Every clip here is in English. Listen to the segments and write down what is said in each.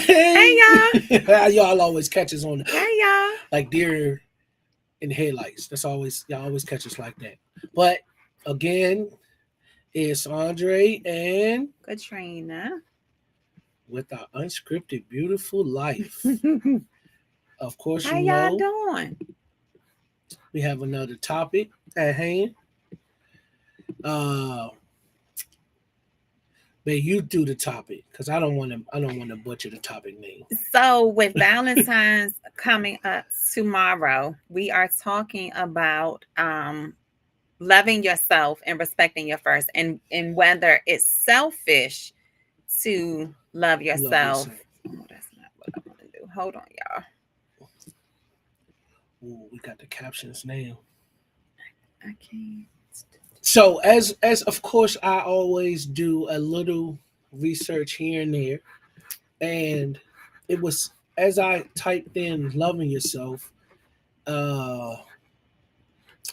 Hey y'all. Y'all always catch us on Hey y'all. like deer in the headlights. That's always y'all always catch us like that. But again, it's Andre and Katrina. with our unscripted beautiful life. Of course, How you y'all know doing? we have another topic at hand. Uh, but you do the topic because I don't want to. I don't want to butcher the topic name. So with Valentine's coming up tomorrow, we are talking about loving yourself and respecting your first and whether it's selfish to love Love yourself. yourself. Oh, that's not what I want to do. Hold on, y'all. Ooh, we got the captions now. I can't. So as of course I always do a little research here and there, and it was as I typed in loving yourself, uh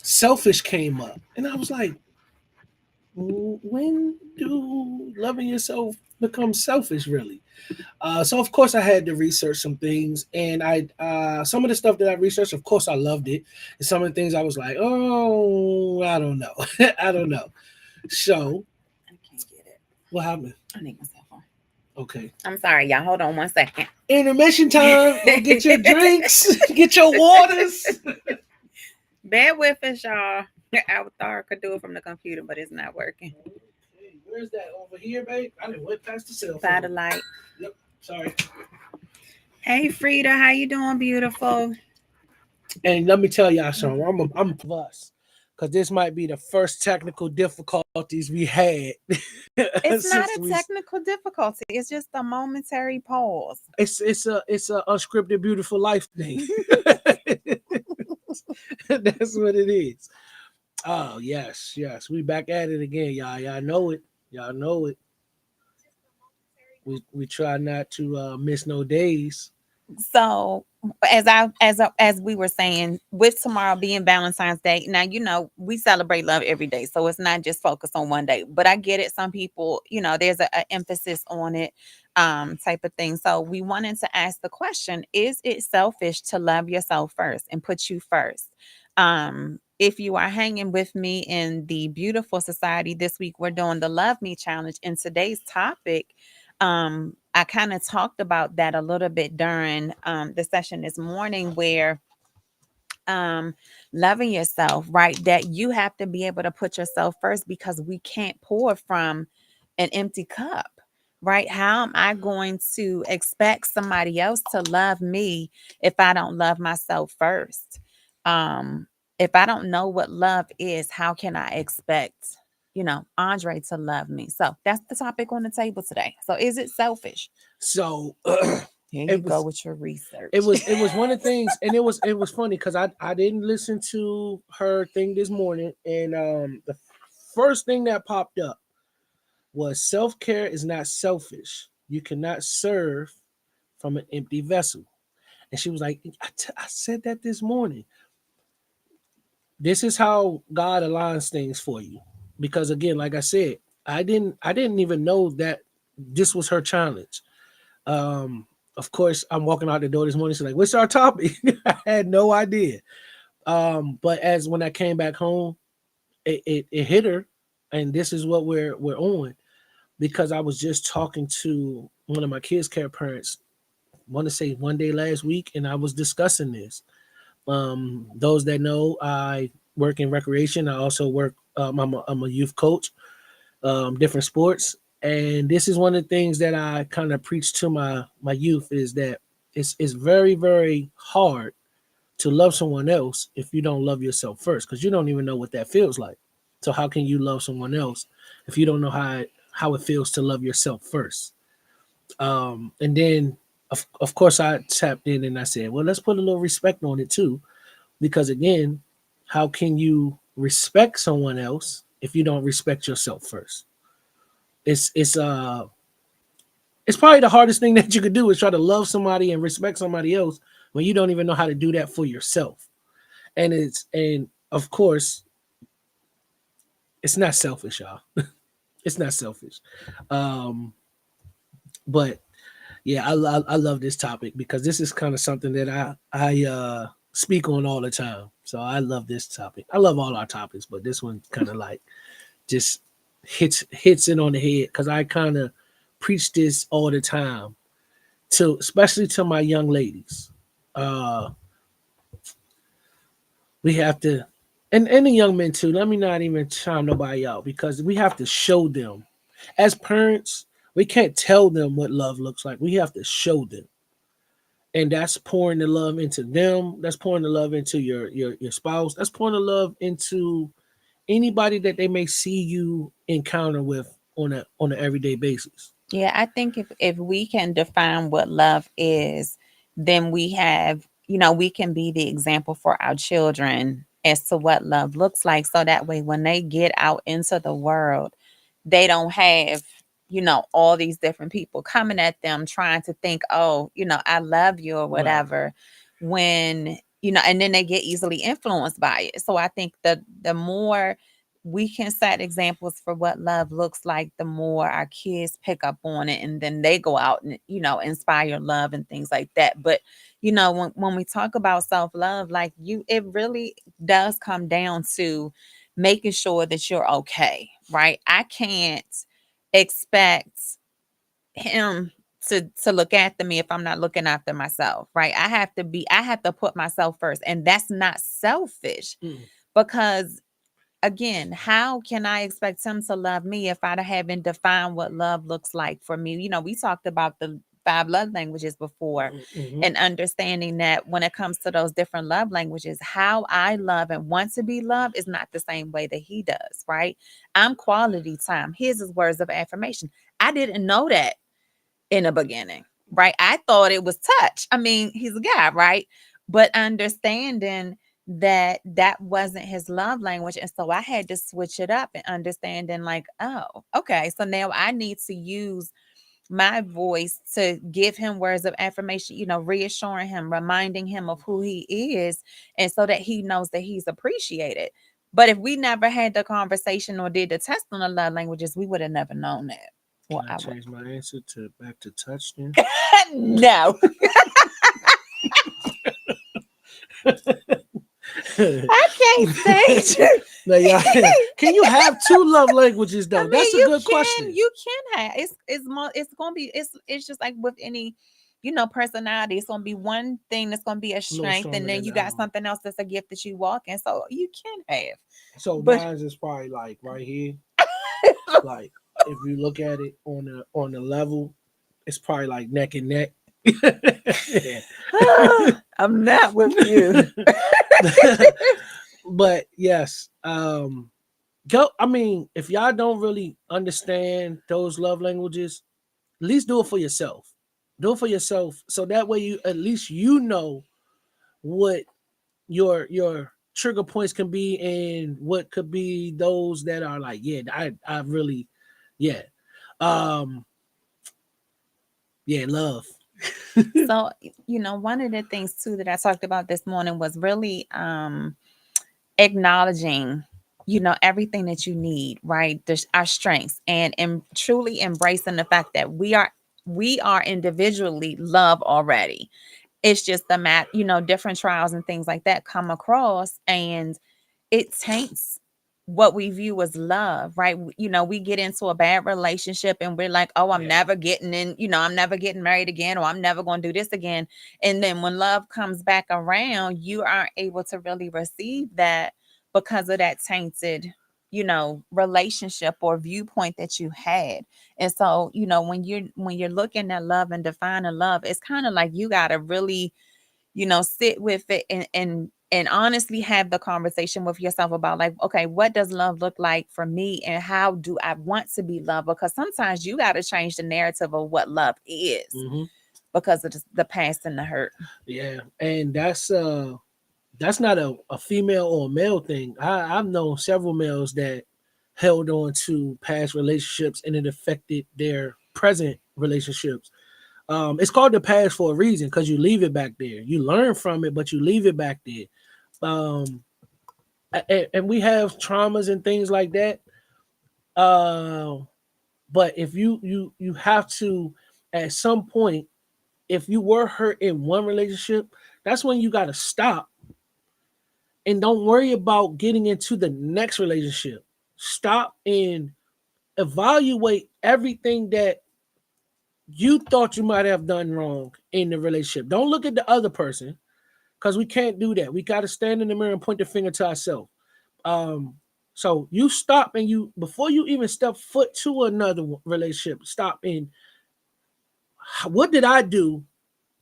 selfish came up, and I was like, when do loving yourself become selfish really? So of course I had to research some things, and I some of the stuff that I researched, of course I loved it, and some of the things I was like, oh, I don't know. I don't know. So I can't get it. what happened? I need my cell phone. Okay. I'm sorry, y'all. Hold on 1 second. Intermission time. Go get your drinks, get your waters. Bear with us, y'all. I thought I could do it from the computer, but it's not working. Okay, where's that over here, babe? I didn't went past the cell By the phone. light. Yep. Sorry. Hey, Frida, how you doing, beautiful? And let me tell y'all something. I'm of us, because this might be the first technical difficulties we had It's not since a we. technical difficulty. It's just a momentary pause. It's a unscripted beautiful life thing. That's what it is. Oh yes, yes. We back at it again, y'all. Y'all know it. Y'all know it. We try not to miss no days. So, as we were saying, with tomorrow being Valentine's Day, now we celebrate love every day, so it's not just focused on one day. But I get it. Some people, there's a emphasis on it, type of thing. So we wanted to ask the question: is it selfish to love yourself first and put you first? If you are hanging with me in the beautiful society this week, we're doing the Love Me Challenge, and today's topic, I kind of talked about that a little bit during the session this morning, where um, loving yourself, right? That you have to be able to put yourself first, because we can't pour from an empty cup, right? How am I going to expect somebody else to love me if I don't love myself first? Um, if I don't know what love is, how can I expect, Andre to love me? So that's the topic on the table today. So is it selfish? So Here you it go was with your research. it was one of the things, and it was funny because I didn't listen to her thing this morning, and the first thing that popped up was self care is not selfish. You cannot serve from an empty vessel. And she was like, I said that this morning. This is how God aligns things for you. Because again, like I said, I didn't even know that this was her challenge. Um, of course, I'm walking out the door this morning. She's like, "What's our topic?" I had no idea. But as when I came back home, it hit her, and this is what we're on, because I was just talking to one of my kids' care parents. I want to say one day last week, and I was discussing this. Those that know, I work in recreation. I also work. I'm a youth coach, different sports, and this is one of the things that I kind of preach to my youth is that it's very very hard to love someone else if you don't love yourself first, because you don't even know what that feels like. So how can you love someone else if you don't know how it feels to love yourself first? And then of course I tapped in and I said, well, let's put a little respect on it too, because again, how can you respect someone else if you don't respect yourself first? It's probably the hardest thing that you could do is try to love somebody and respect somebody else when you don't even know how to do that for yourself. And of course, it's not selfish, y'all. It's not selfish. Um, but Yeah, I love this topic because this is kind of something that I speak on all the time. So I love this topic. I love all our topics, but this one kind of like just hits it on the head because I kind of preach this all the time to especially to my young ladies. Uh, we have to, and the young men too. Let me not even chime nobody out because we have to show them as parents. We can't tell them what love looks like. We have to show them, and that's pouring the love into them. That's pouring the love into your spouse. That's pouring the love into anybody that they may see you encounter with on an everyday basis. Yeah, I think if we can define what love is, then we have, we can be the example for our children as to what love looks like. So that way, when they get out into the world, they don't have, all these different people coming at them trying to think, oh, I love you or Right. whatever, when, and then they get easily influenced by it. So I think the more we can set examples for what love looks like, the more our kids pick up on it and then they go out and, inspire love and things like that. But, when we talk about self love, like it really does come down to making sure that you're okay, right? I can't expect him to look after me if I'm not looking after myself, right? I have to put myself first. And that's not selfish Mm. because again, how can I expect him to love me if I haven't defined what love looks like for me? We talked about the five love languages before Mm-hmm. and understanding that when it comes to those different love languages, how I love and want to be loved is not the same way that he does, right? I'm quality time. His is words of affirmation. I didn't know that in the beginning, right? I thought it was touch. I mean, he's a guy, right? But understanding that that wasn't his love language. And so I had to switch it up and understanding, like, oh, okay. So now I need to use my voice to give him words of affirmation, reassuring him, reminding him of who he is, and so that he knows that he's appreciated. But if we never had the conversation or did the test on the love languages, we would have never known that. Well, Can I I would. change my answer to back to touch then? No, I can't stand you. Now, yeah, can you have two love languages I though? That's mean, a good question. you can have it's more it's gonna be it's just like with any personality. It's gonna be one thing that's gonna be a A little strength, and stronger then than you the got other one. something else that's a gift that you walk in. So you can have, So but mine is probably like right here. Like if you look at it on the level, it's probably like neck and neck. Yeah. I'm not with you. But yes, go. I mean, if y'all don't really understand those love languages, at least do it for yourself. Do it for yourself, so that way you at least you know what your trigger points can be and what could be those that are like, yeah, I really, yeah, um, yeah, love. So one of the things too that I talked about this morning was really acknowledging everything that you need, right? Our strengths, and truly embracing the fact that we are individually love already. It's just the different trials and things like that come across, and it taints what we view as love, right? We get into a bad relationship and we're like, oh, I'm Yeah. never getting in, I'm never getting married again, or I'm never going to do this again. And then when love comes back around, you aren't able to really receive that because of that tainted, relationship or viewpoint that you had. And so, when you're looking at love and defining love, it's kind of like you got to really sit with it and honestly have the conversation with yourself about, like, okay, what does love look like for me and how do I want to be loved? Because sometimes you got to change the narrative of what love is Hmm. because of the past and the hurt. Yeah, and that's not a female or a male thing. I've known several males that held on to past relationships and it affected their present relationships. It's called the past for a reason because you leave it back there. You learn from it, but you leave it back there. Um, and we have traumas and things like that. Uh, but if you have to at some point, if you were hurt in one relationship, that's when you got to stop and don't worry about getting into the next relationship. Stop and evaluate everything that you thought you might have done wrong in the relationship. Don't look at the other person because we can't do that. We got to stand in the mirror and point the finger to ourselves. Um, so you stop and you before you even step foot to another relationship, stop and what did I do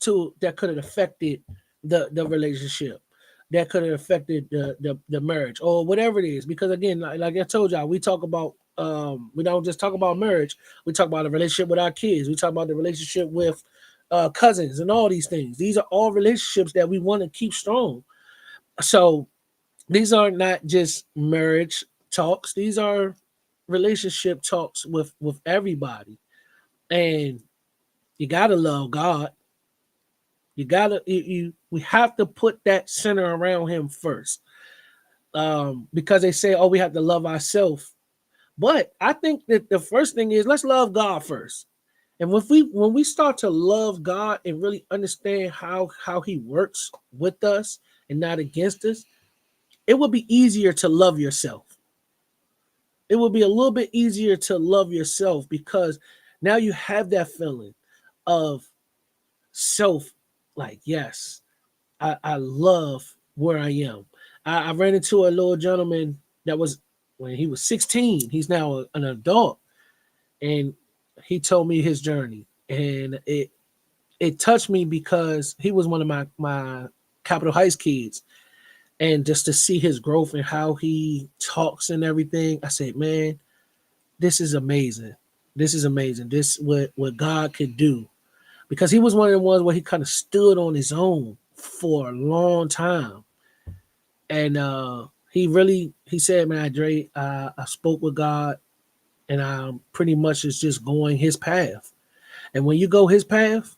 to that could have affected the relationship, that could have affected the marriage or whatever it is. Because again, like I told y'all, we talk about we don't just talk about marriage. We talk about the relationship with our kids. We talk about the relationship with cousins and all these things. These are all relationships that we want to keep strong. So these are not just marriage talks. These are relationship talks with everybody. And you gotta love God. You gotta we have to put that center around him first. Because they say, oh, we have to love ourselves. But I think that the first thing is let's love God first. And when we start to love God and really understand how he works with us and not against us, it will be easier to love yourself. It will be a little bit easier to love yourself because now you have that feeling of self, like, yes, I love where I am. I ran into a little gentleman that was when he was 16. He's now an adult, and he told me his journey, and it touched me because he was one of my Capitol Heights kids, and just to see his growth and how he talks and everything, I said, man, this is amazing. This is amazing. This what God could do because he was one of the ones where he kind of stood on his own for a long time. And he said, man, Dre, I spoke with God and I pretty much is just going his path. And when you go his path,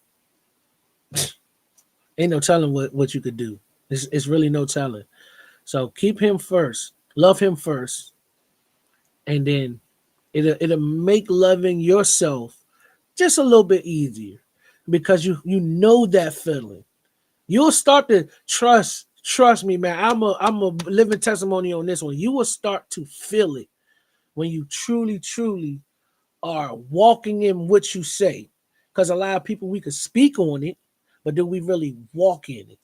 ain't no telling what you could do. It's really no telling. So keep him first, love him first, and then it'll make loving yourself just a little bit easier because you know that feeling. You'll start to trust me, man. I'm a living testimony on this one. You will start to feel it when you truly are walking in what you say. Because a lot of people we could speak on it, but do we really walk in it?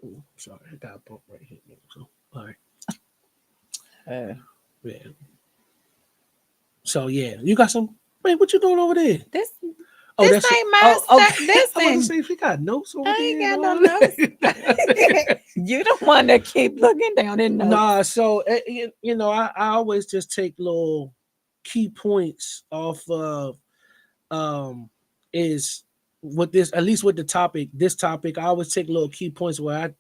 Ooh, sorry, I got a bump right here. So, all right, Uh, yeah. So yeah, you got some. Man, what you doing over there? this Oh, this that's ain't my oh stuff. okay. This I was about to ain't. say if you got notes over I ain't there and got no all notes. that. You the one that keep looking down in notes. Nah, so I always just take little key points off of is with this at least with the topic. This topic, I always take little key points where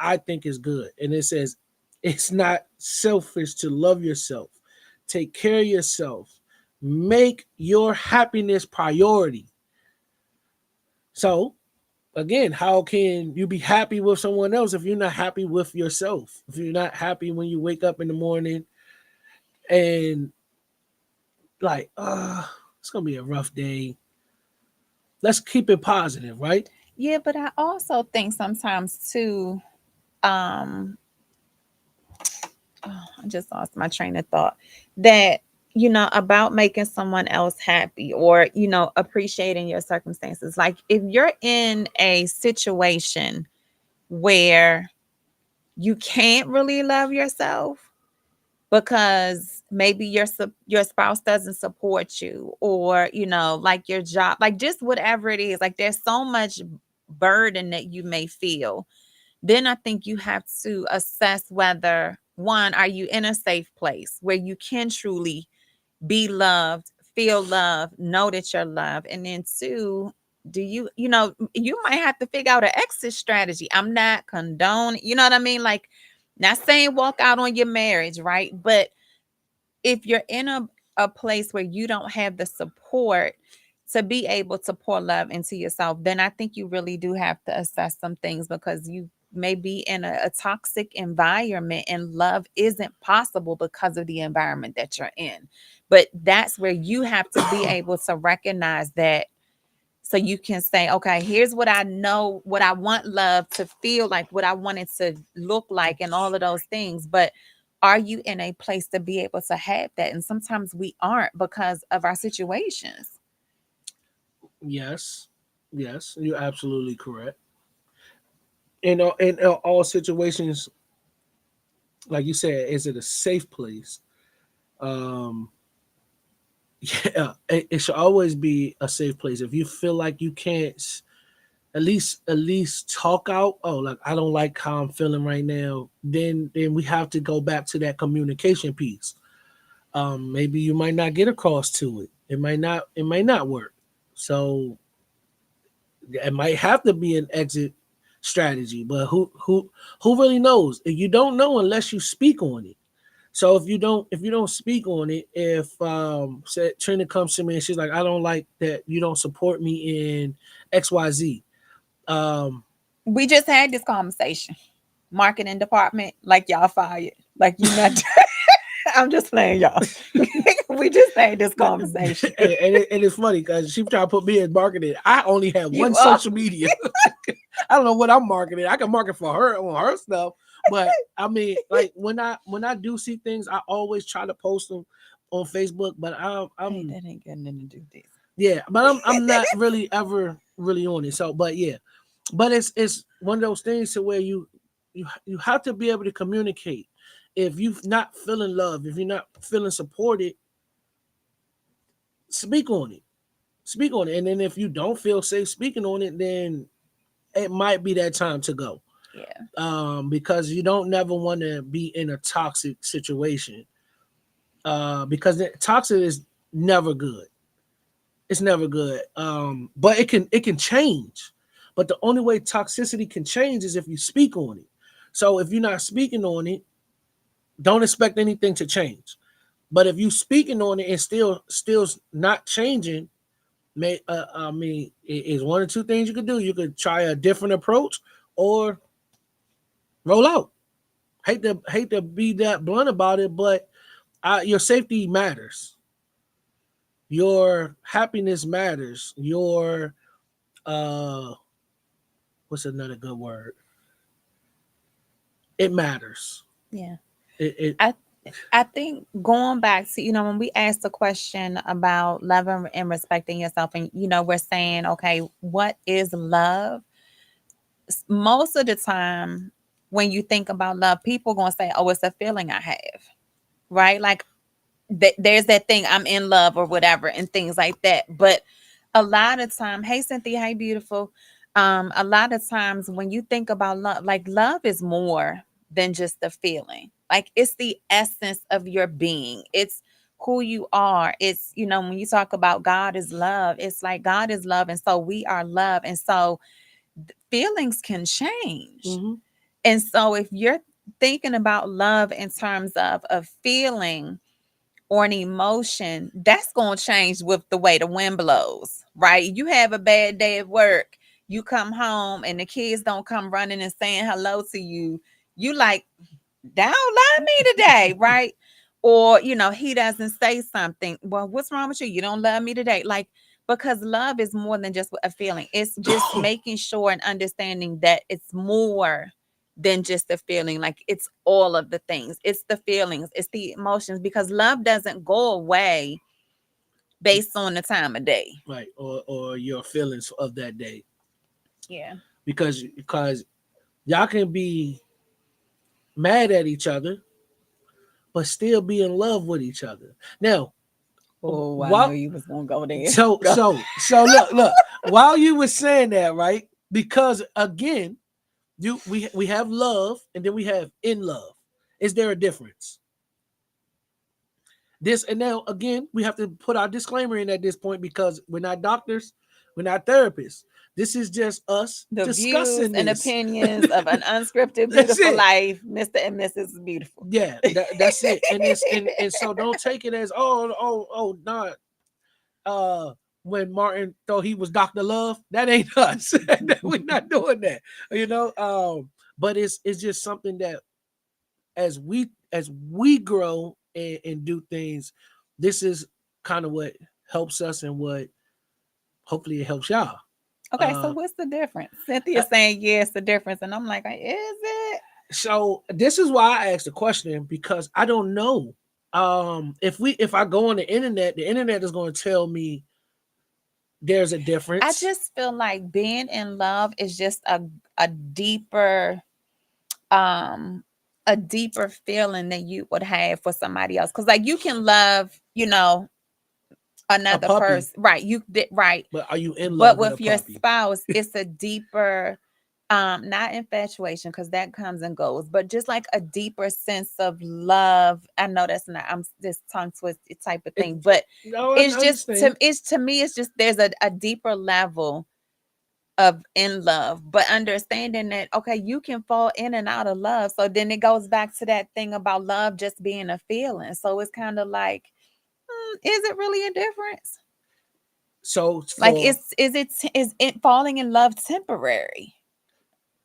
I think is good, and it says it's not selfish to love yourself, take care of yourself, make your happiness priority. So again, how can you be happy with someone else if you're not happy with yourself? If you're not happy when you wake up in the morning and like, it's gonna be a rough day. Let's keep it positive, right? Yeah, but I also think sometimes too. Um, oh, I just lost my train of thought. That about making someone else happy or appreciating your circumstances. Like if you're in a situation where you can't really love yourself because maybe your spouse doesn't support you or like your job, like just whatever it is, like there's so much burden that you may feel, then I think you have to assess whether one, are you in a safe place where you can truly be loved, feel love, know that you're loved. And then two, do you might have to figure out an exit strategy. I'm not condoning, you know what I mean? Like, not saying walk out on your marriage, right? But if you're in a place where you don't have the support to be able to pour love into yourself, then I think you really do have to assess some things because may be in a toxic environment, and love isn't possible because of the environment that you're in. But that's where you have to be able to recognize that, so you can say, okay, here's what I know, what I want love to feel like, what I want it to look like, and all of those things. But are you in a place to be able to have that? And sometimes we aren't because of our situations. Yes, yes, you're absolutely correct. In all situations, like you said, is it a safe place? Um, yeah, it should always be a safe place. If you feel like you can't at least talk out, oh, like I don't like how I'm feeling right now, then we have to go back to that communication piece. Maybe you might not get across to it. It might not work. So it might have to be an exit strategy, but who really knows? You don't know unless you speak on it. So if you don't speak on it, if say Trina comes to me and she's like, I don't like that you don't support me in XYZ. Um We just had this conversation. Marketing department, like y'all fired. Like you not I'm just playing y'all. We just had this conversation. and it's funny because she tried to put me in marketing. I only have one You are. social media. I don't know what I'm marketing. I can market for her on her stuff, but I mean, like when I do see things, I always try to post them on Facebook. But Hey, I'm that ain't got nothing to do with this. yeah, but I'm not really ever really on it. So, but yeah, but it's one of those things to where you have to be able to communicate. If you're not feeling love, if you're not feeling supported, speak on it. Speak on it, and then if you don't feel safe speaking on it, then it might be that time to go. Yeah. Because you don't never want to be in a toxic situation. Because toxic is never good. It's never good. But it can change. But the only way toxicity can change is if you speak on it. So if you're not speaking on it, don't expect anything to change. But if you speaking on it and still not changing, I mean, is one or two things you could do. You could try a different approach or roll out. Hate to be that blunt about it, but your safety matters. Your happiness matters. Your uh, what's another good word? It matters. Yeah. It I I think going back to, when we asked the question about loving and respecting yourself, and we're saying, okay, what is love? Most of the time when you think about love, people gonna say, oh, it's a feeling I have, right? Like there's that thing, I'm in love or whatever, and things like that. But a lot of time, hey Cynthia, hey beautiful. A lot of times when you think about love, like love is more than just a feeling. Like it's the essence of your being. It's who you are. It's, when you talk about God is love, it's like God is love, and so we are love. And so feelings can change. mm-hmm. And so if you're thinking about love in terms of a feeling or an emotion, that's going to change with the way the wind blows, right? You have a bad day at work, you come home and the kids don't come running and saying hello to you. You like, don't love me today, right? Or, he doesn't say something. Well, what's wrong with you? You don't love me today. Like, because love is more than just a feeling. It's just making sure and understanding that it's more than just a feeling. Like it's all of the things. It's the feelings, it's the emotions, because love doesn't go away based on the time of day. Right, or your feelings of that day, Yeah. because y'all can be mad at each other, but still be in love with each other. Now, Oh, I knew while you was gonna go there. so Go. so so look, while you were saying that, right? Because again, we have love and then we have in love. Is there a difference? This and now again, we have to put our disclaimer in at this point because we're not doctors, we're not therapists. This is just us The views discussing and this. opinions of an unscripted, That's beautiful it. life, Mr. and Mrs. Beautiful. Yeah, that's it. And it's and so don't take it as not uh when Martin thought he was Dr. Love. That ain't us. We're not doing that. You know. but it's just something that as we grow and do things, this is kind of what helps us and what hopefully it helps y'all. Okay, so Uh, what's the difference? Cynthia uh, saying yes, the difference, and I'm like, is it? so this is why I asked the question because I don't know. If I go on the internet is going to tell me there's a I difference. just feel like being in love is just a deeper um a deeper feeling than you would have for somebody else. Cause like you can love, A another puppy, person, right? You did right, but are you in but love with a with your puppy? spouse, it's a deeper not infatuation because that comes and goes, but just like a deeper sense of love. I know that's not I'm this tongue twisted type of It, thing, but no, I it's just understand. to me it's just there's a deeper level of in love, but understanding that okay, you can fall in and out of love. So then it goes back to that thing about love just being a feeling. So it's kind of like, is it really a difference? So Like, for is it falling in love temporary?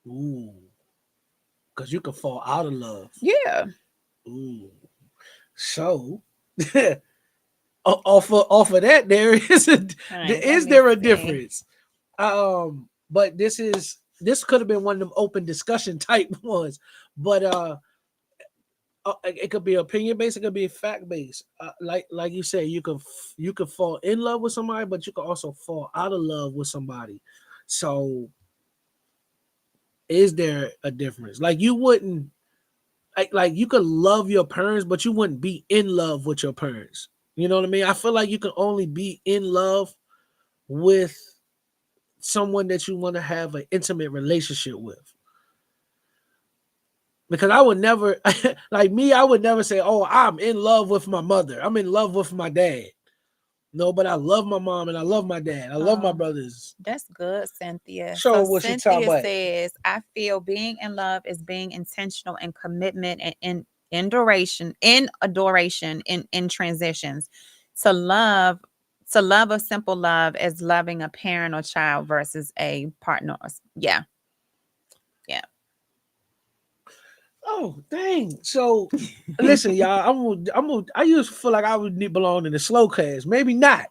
ooh, because you can fall out of love. Yeah. Ooh, so off of that, All right, let is me there a see. difference? But this could have been one of them open discussion type ones, but it could be opinion based, it could be fact based. Like you said, you could fall in love with somebody, but you could also fall out of love with somebody. So, is there a difference? Like you wouldn't like you could love your parents, but you wouldn't be in love with your parents. You know what I mean? I feel like you can only be in love with someone that you want to have an intimate relationship with. Because I would never, like me, I would never say, "Oh, I'm in love with my mother. I'm in love with my dad." No, but I love my mom and I love my dad. I love my Um, brothers. that's good, Cynthia. So So what she talking Cynthia about? says, I feel being in love is being intentional in commitment and in adoration, in transitions. To love, to love a simple love as loving a parent or child versus a partner. Yeah, yeah. Oh, dang. So listen, y'all. I used to feel like I would need belong in the slow cast. Maybe not.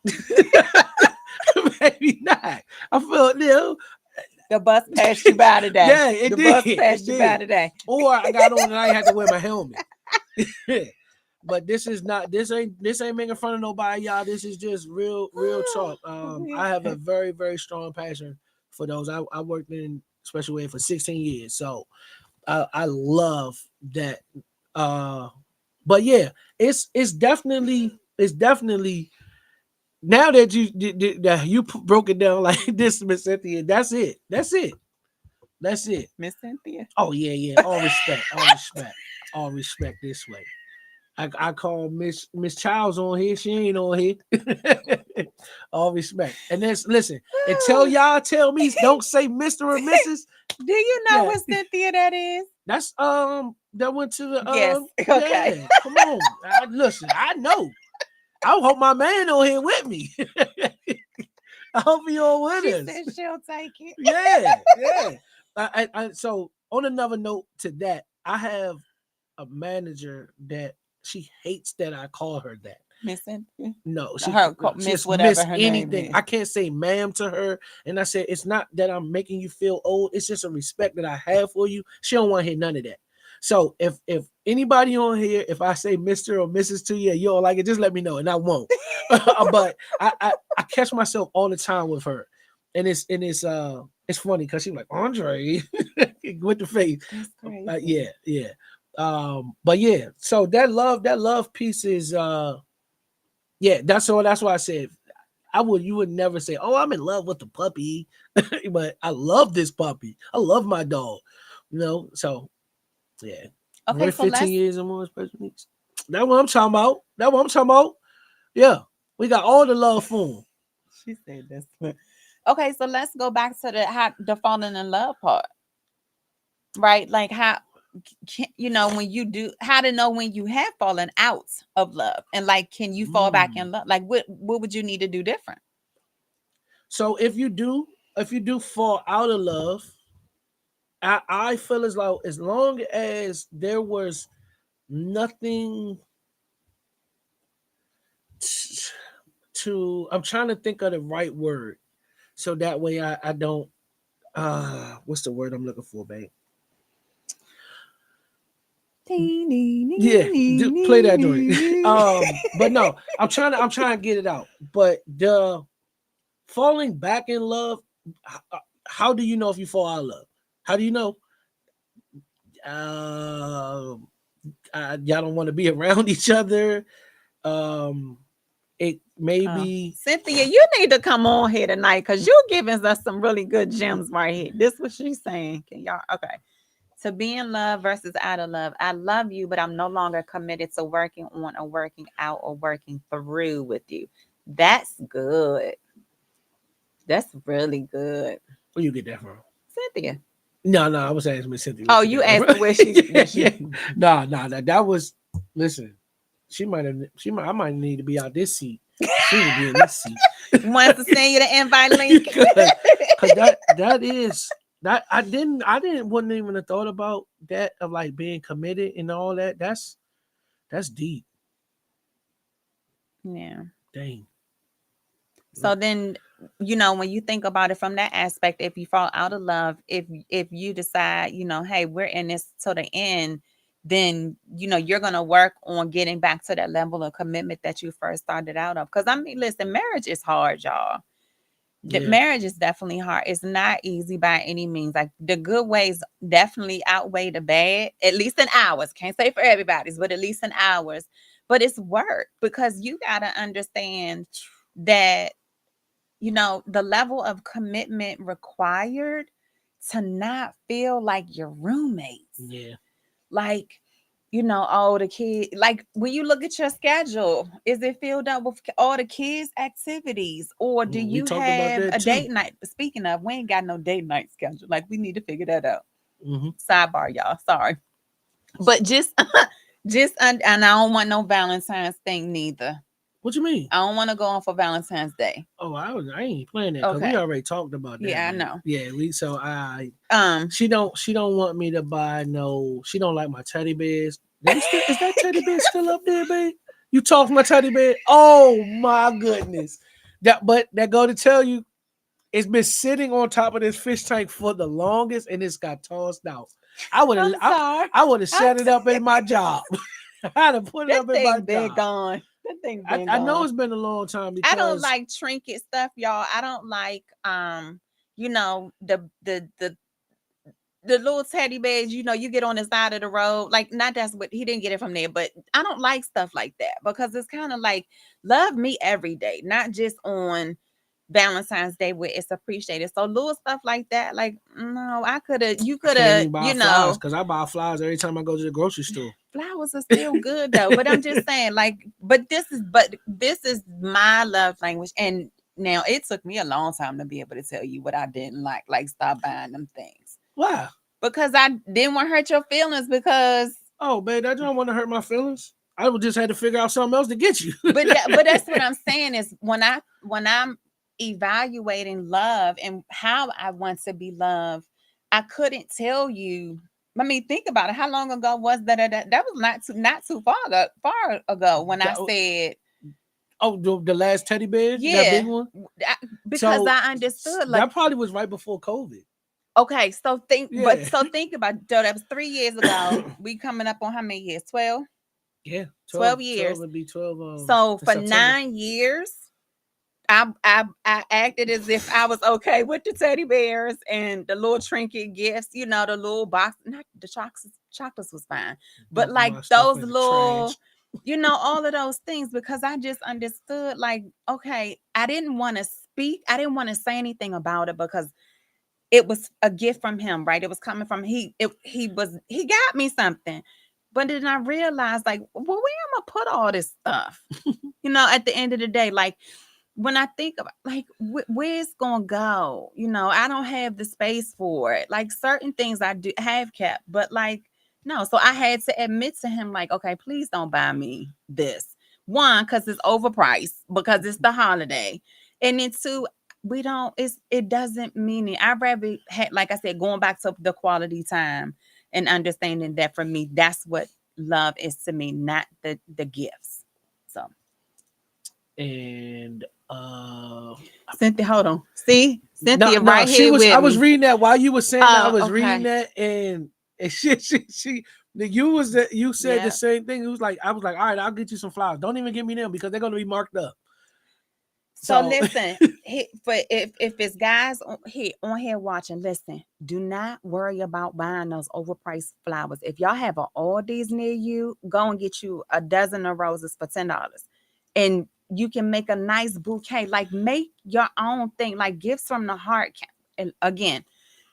Maybe not. I felt The bus passed you by today. yeah, it The did. bus It passed you by did. today. Or I got on and I had to wear my helmet. But this is not this ain't making fun of nobody, y'all. This is just real talk. I have a very, very strong passion for those. I worked in special ed for 16 years. So I love that. Uh but yeah, it's definitely now that you broke it down like this, Miss Cynthia, that's it. Miss Cynthia. Oh yeah, yeah. All respect this way. I call Miss Childs on here. She ain't on here. All respect. And then listen, until y'all tell me don't say Mr. or Mrs. Do you know Yeah, what Cynthia that is? that's that went to the Yes. Okay. yeah. Come on. Listen, I know. I hope my man on here with me. I hope he on with She us. said she'll take it. Yeah, yeah. So on another note to that, I have a manager that she hates that I call her that. Miss Cynthia. No, she Miss just whatever miss her name anything. is. I can't say ma'am to her. And I said, it's not that I'm making you feel old. It's just a respect that I have for you. She don't want to hear none of that. So if anybody on here, if I say Mr. or Mrs. to you, you don't like it, just let me know and I won't. But I catch myself all the time with her. And it's funny because she's like, Andre with the face. That's Yeah, crazy. yeah. But yeah, so that love piece is yeah, that's why I said you would never say, "Oh, I'm in love with the puppy," but I love this puppy. I love my dog. So yeah, Okay, we're so 15 let's. years and more special needs. That's what I'm talking about. That's what I'm talking about. Yeah, we got all the love for him. She said this. Okay, so let's go back to the falling in love part, right? Like how when you do how to know when you have fallen out of love, and like can you fall back Mm. in love? Like what would you need to do different? So if you do fall out of love, I feel as though as long as there was nothing to, I'm trying to think of the right word, so that way I don't. What's the word I'm looking for, babe? Yeah, play that joint. But no, I'm trying to get it out. But the falling back in love, how do you know if you fall out of love? How do you know? Uh, y'all don't want to be around each other. Um, it maybe. Cynthia, you need to come on here tonight because you're giving us some really good gems right here. This what she's saying. Can y'all okay? To be in love versus out of love. I love you, but I'm no longer committed to working on or working out or working through with you. That's good. That's really good. Where you get that from? Cynthia. No, no, I was asking Miss Cynthia. Where Oh, she you got that asked her from. where she Yeah, where she yeah. No, no, that was. Listen, she might have. She might. I might need to be out this seat. She need to be in this seat. wants to send you the invite link. Cause that is that I didn't wouldn't even have thought about that of like being committed and all that. That's deep. Yeah. Dang. So then, when you think about it from that aspect, if you fall out of love, if you decide, hey, we're in this to the end, then you're gonna work on getting back to that level of commitment that you first started out of. Because I mean, listen, marriage is hard, y'all. The Yeah. marriage is definitely hard. It's not easy by any means. Like the good ways definitely outweigh the bad, at least in hours. Can't say for everybody's, but at least in hours. But it's work because you gotta understand that the level of commitment required to not feel like your roommates. Yeah. Like, all the kids, like when you look at your schedule, is it filled up with all the kids' activities? Or do We you talked about have that a too. date night? Speaking of, we ain't got no date night schedule. Like, we need to figure that out. Hmm. Sidebar, y'all. Sorry. But and I don't want no Valentine's thing neither. What you mean? I don't want to go on for Valentine's Day. Oh, I ain't playing that because we Okay. already talked about that. Yeah, I Like, know. yeah, we so I Um, she don't want me to buy no. She don't like my teddy bears. Is that teddy bear still up there, babe? You talk my teddy bear? Oh my goodness! That go to tell you, it's been sitting on top of this fish tank for the longest, and it's got tossed out. I would have I'm sorry. I would have I'm set it up in my job. I'd have put it That up in my thing been job. gone. That thing been I know gone. it's been a long time I don't because like trinket stuff, y'all. I don't like the little teddy bears, you get on the side of the road. Like, not that's what he didn't get it from there, but I don't like stuff like that because it's kind of like love me every day, not just on Valentine's Day where it's appreciated. So little stuff like that, like no, you I could can't have, even buy flowers because I buy flowers every time I go to the grocery store. flowers are still good though. But I'm just saying, like, but this is my love language. And now it took me a long time to be able to tell you what I didn't like stop buying them things. Why? Because I didn't want to hurt your feelings because Oh, babe, I don't want to hurt my feelings. I would just had to figure out something else to get you. but that's what I'm saying is when I'm evaluating love and how I want to be loved, I couldn't tell you. I mean, think about it. How long ago was that was not too far ago when I That- said, oh, the last teddy bear, that big yeah, one. because So I understood, like, that probably was right before COVID. okay, Yeah. so think about, Joe, that was 3 years ago. We coming up on how many years? 12? Yeah, 12 12 years. would be 12 So in for September. 9 years, I acted as if I was okay with the teddy bears and the little trinket gifts, the little box. Not the chocolates was fine, but Dumping like my stuff those in the little, trash. all of those things, because I just understood, like, okay, I didn't want to speak, I didn't want to say anything about it because it was a gift from him, right? It was coming from he got me something, but then I realized, like, well, where am I put all this stuff? At the end of the day, like, when I think about, like, where it's gonna go, I don't have the space for it. Like, certain things I do have kept, but like, no. So I had to admit to him, like, okay, please don't buy me this. One, because it's overpriced, because it's the holiday, and then two, we don't, it doesn't mean it. I'd rather like I said, going back to the quality time and understanding that for me, that's what love is to me, not the gifts. So And Cynthia, hold on. See? no, Cynthia no, right she here was. I with was me. reading that while you were saying that. I Oh, was reading okay. that, and she you said the Yeah. same thing. It was like I was like, all right, I'll get you some flowers. Don't even give me them because they're gonna be marked up. So So listen, for if it's guys on here watching, listen, do not worry about buying those overpriced flowers. If y'all have a Aldi's near you, go and get you a dozen of roses for $10, and you can make a nice bouquet. Like make your own thing, like gifts from the heart. And again,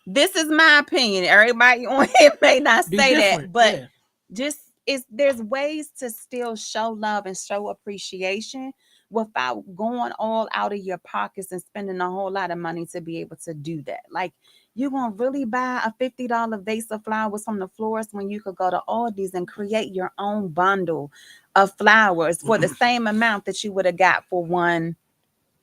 this is my opinion. Everybody on here may not be say that, different, but yeah. just it's there's ways to still show love and show appreciation without going all out of your pockets and spending a whole lot of money to be able to do that. Like you're gonna really buy a $50 vase of flowers from the florist when you could go to Aldi's and create your own bundle of flowers for the same amount that you would have got for one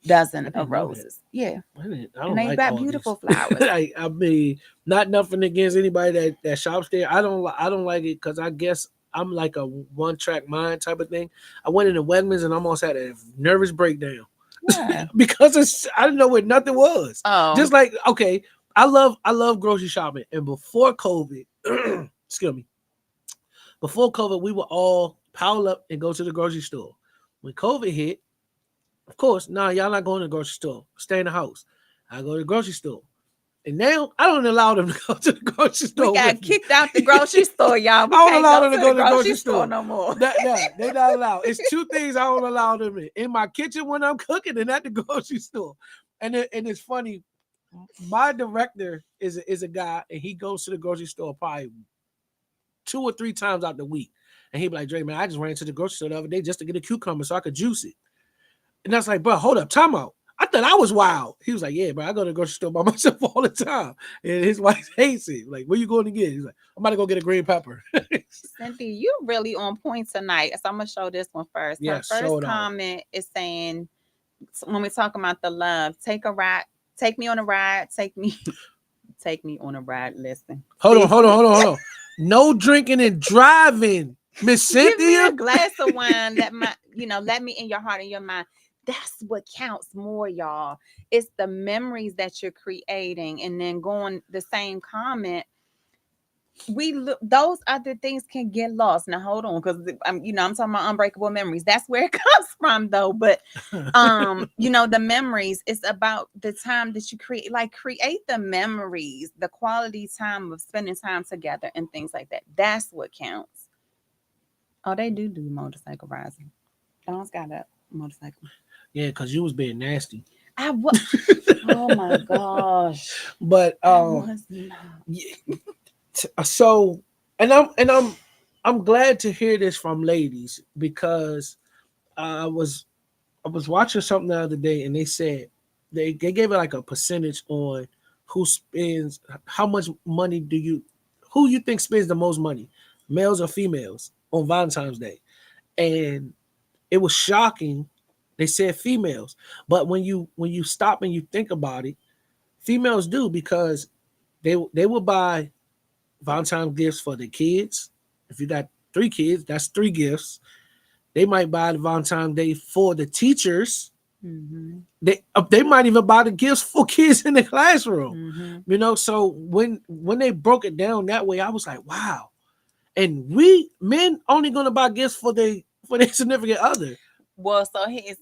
dozen I of didn't know that. roses. Yeah. I And don't they like got all these. beautiful flowers. I mean, not nothing against anybody that shops there. I don't like it because I guess I'm like a one track mind type of thing. I went into Wegmans and almost had a nervous breakdown Why? because I didn't know where nothing was. Oh, Just like okay, I love grocery shopping, and before COVID, excuse me, before COVID, we would all pile up and go to the grocery store. When COVID hit, of course, nah, y'all not going to the grocery store. Stay in the house. I go to the grocery store. And now I don't allow them to go to the grocery we store got with me. kicked out the grocery store, y'all. I We don't can't allow go them to to go the to the grocery grocery store store. no more. They not allowed. It's two things I don't allow them in my kitchen when I'm cooking and at the grocery store. And it's funny. My director is a guy and he goes to the grocery store probably 2 or 3 times out the week. And he be like, Dre, man, I just ran to the grocery store the other day just to get a cucumber so I could juice it. And I was like, bro, hold up, time out. I thought I was wild. He was like, yeah, bro, I go to the grocery store by myself all the time. And his wife hates it. Like, where you going to get? He's like, I'm about to go get a green pepper. Cynthia, you really on point tonight. So I'm gonna show this one first. Her Yeah, first showed off. comment is saying, when we're talking about the love, take me on a ride, take me on a ride. Listen, see, Hold on. No drinking and driving, Miss give me a Cynthia. glass of wine. Let me in your heart and your mind. That's what counts more, y'all. It's the memories that you're creating, and then going the same comment. We look, those other things can get lost. Now hold on, because I'm talking about unbreakable memories. That's where it comes from, though. But the memories. It's about the time that you create. Like create the memories, the quality time of spending time together, and things like that. That's what counts. Oh, they do motorcycle riding. Don's got a motorcycle. Yeah, because you was being nasty. I was. Oh my gosh. But I was not. so I'm glad to hear this from ladies because I was I was watching something the other day and they said they gave it like a percentage on who spends how much money do you who you think spends the most money, males or females, on Valentine's Day. And it was shocking. They said females. But when you stop and you think about it, females do because they will buy Valentine's gifts for the kids. If you got 3 kids, that's 3 gifts. They might buy the Valentine's Day for the teachers. Mm-hmm. They might even buy the gifts for kids in the classroom. Mm-hmm. So when they broke it down that way, I was like, wow. And we men only gonna buy gifts for their significant other. Well, so here's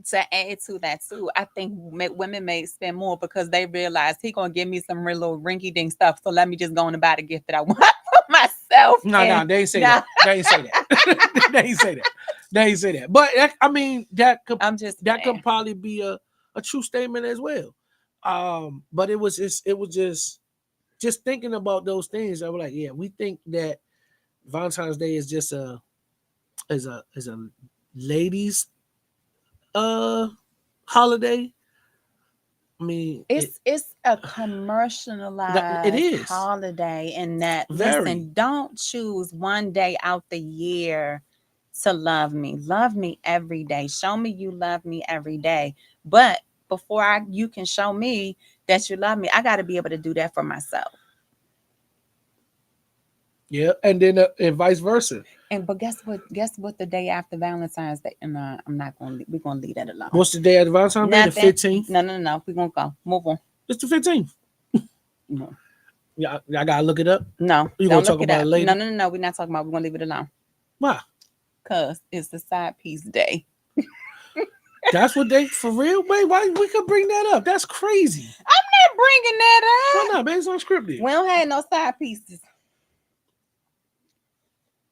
to add to that too. I think women may spend more because they realize he gonna give me some real little rinky dink stuff. So let me just go and buy the gift that I want for myself. No, And they ain't say now that. They ain't say that. They ain't say that. They ain't say that. But I mean, I'm just that playing. could probably be a true statement as well. But it was just thinking about those things. I was like, yeah, we think that Valentine's Day is just a ladies uh holiday. I mean, It's a it commercialized is holiday in that, very. listen, don't choose one day out the year to love me. Love me every day. Show me you love me every day. But before you can show me that you love me, I got to be able to do that for myself. Yeah, and then and vice versa. And but guess what? Guess what? The day after Valentine's Day, and I'm not gonna. We're gonna leave that alone. What's the day of Valentine's Day? The Nothing. 15th. No, no, no. We're gonna go. Move on. It's the 15th. No, Yeah, I gotta look it up. no. You gonna Don't talk look it about up. it No, later? no, no, no. We're not talking about. We're gonna leave it alone. Why? Cause it's the side piece day. That's what they for real? Wait, why we could bring that up? That's crazy. I'm not bringing Why that up. not? Man, it's unscripted. We don't have no side pieces,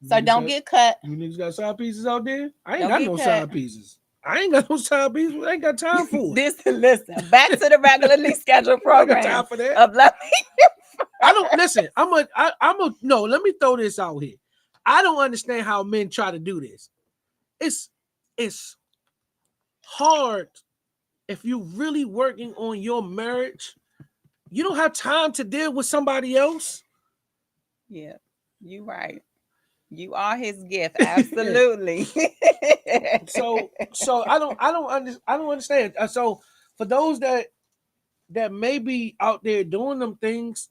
You so niggas don't got, get cut. you niggas got side pieces out there? I ain't Don't got get no cut. side pieces. I ain't got no side pieces. I ain't got time for it. This listen back to the regularly scheduled I ain't got time program for that. of love. I don't listen. I'm a no. Let me throw this out here. I don't understand how men try to do this. It's hard if you really working on your marriage. You don't have time to deal with somebody else. Yeah, you right. You are his gift, absolutely. So I don't understand. So for those that may be out there doing them things,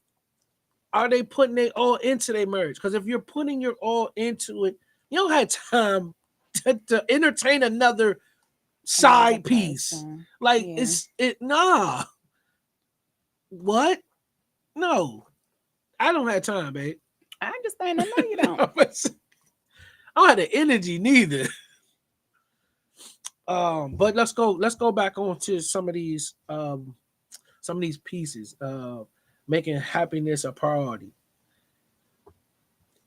are they putting their all into their marriage? Because if you're putting your all into it, you don't have time to entertain another Another side piece. person. Like Yeah, nah. What? No, I don't have time, babe. I understand. I know you I don't. don't have the energy neither. But let's go back on to some of these pieces. Making happiness a priority.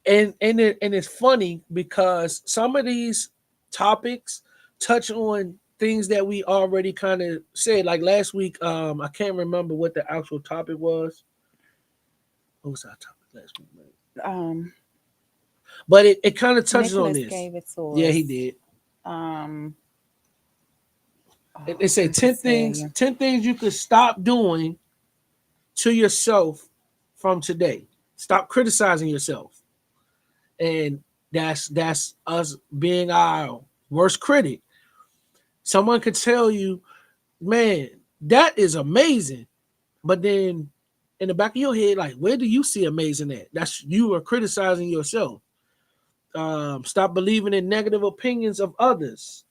And it's funny because some of these topics touch on things that we already kind of said. Like last week, I can't remember what the actual topic was. What was our topic last week, man? Um, But it kind of touches on Nicholas this. gave it to Yeah, us. he did. Um, It said I can 10 tell things, you. 10 things you could stop doing to yourself from today. Stop criticizing yourself. And that's us being our worst critic. Someone could tell you, man, that is amazing. But then in the back of your head, like, where do you see amazing at? That's you are criticizing yourself. Stop believing in negative opinions of others.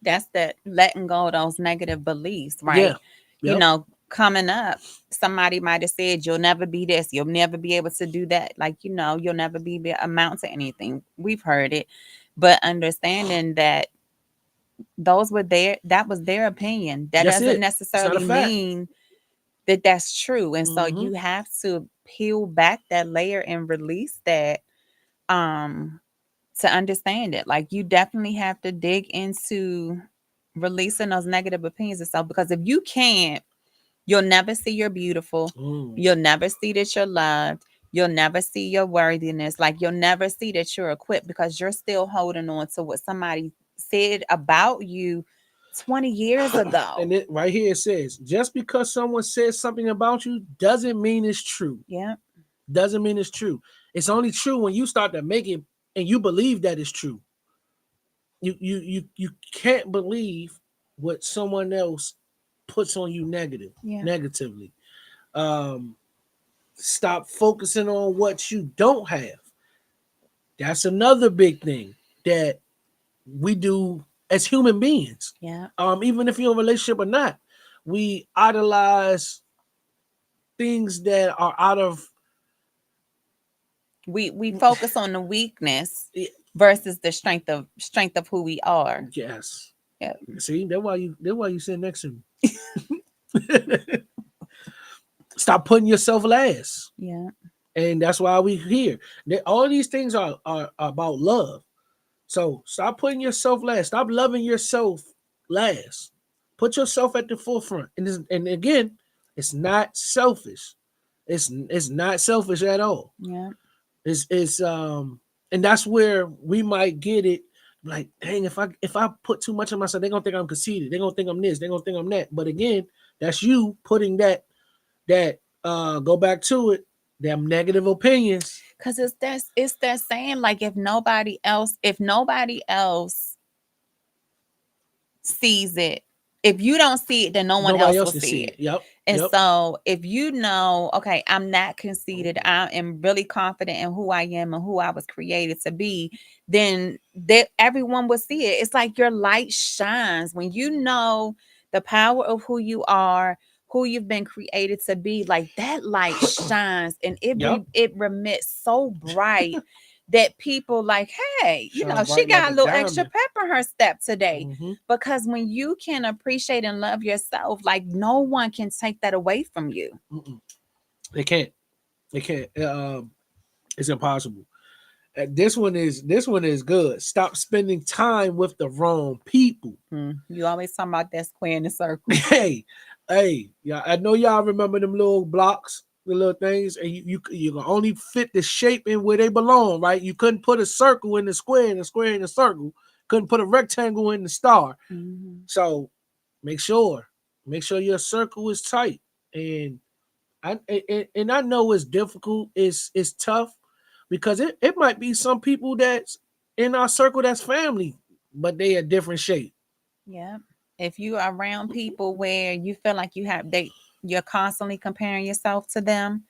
That's that letting go of those negative beliefs, Yeah. right? You Yep. know, coming up, somebody might have said you'll never be this, you'll never be able to do that. Like, you'll never amount to anything. We've heard it, but understanding that that was their opinion. That That's doesn't it. It's not a necessarily fact. mean that that's true. And so Hmm. you have to peel back that layer and release that um to understand it. Like you definitely have to dig into releasing those negative opinions and stuff because if you can't, you'll never see you're beautiful. Mm. You'll never see that you're loved. You'll never see your worthiness. Like you'll never see that you're equipped because you're still holding on to what somebody said about you 20 years ago. And it right here it says, just because someone says something about you doesn't mean it's true. Yeah. Doesn't mean it's true. It's only true when you start to make it and you believe that it's true. You can't believe what someone else puts on you Yeah. negatively. Um, Stop focusing on what you don't have. That's another big thing that we do as human beings. Yeah. Even if you're in a relationship or not, we idolize things that are out of We focus on the weakness versus the strength of who we are. yes. Yeah. See, that's why you sit next to me. Stop putting yourself last. Yeah. And that's why we here. All these things are about love. So stop putting yourself last. Stop loving yourself last. Put yourself at the forefront. And again, it's not selfish. It's not selfish at all. Yeah. It's and that's where we might get it. Like, dang, if I put too much on myself, they're gonna think I'm conceited. They're gonna think I'm this. They're gonna think I'm that. But again, that's you putting that go back to it. Them negative opinions. Cause it's that saying like if nobody else sees it, If you don't see it, then no one Nobody else else will can see see it. it. Yep. And Yep. so if you know, okay, I'm not conceited, I am really confident in who I am and who I was created to be, then that everyone will see it. It's like your light shines when you know the power of who you are, who you've been created to be. Like that light shines and Yep. it remits so bright that people like, hey, Shine she bright like got a a little extra diamond. pep in her step today. Hmm. Because when you can appreciate and love yourself, like no one can take that away from you. Mm-mm. They can't. They can't. It's impossible. This one is good. Stop spending time with the wrong people. You always talking about that square in the circle. Hey, hey, yeah. I know y'all remember them little blocks, the little things, and you can only fit the shape in where they belong, right? You couldn't put a circle in the square and a square in the circle. Couldn't put a rectangle in the star. Mhm. So make sure, make sure your circle is tight. And I know it's difficult. It's tough because it might be some people that's in our circle that's family, but they a different shape. Yeah. If you are around people where you feel like you're constantly comparing yourself to them,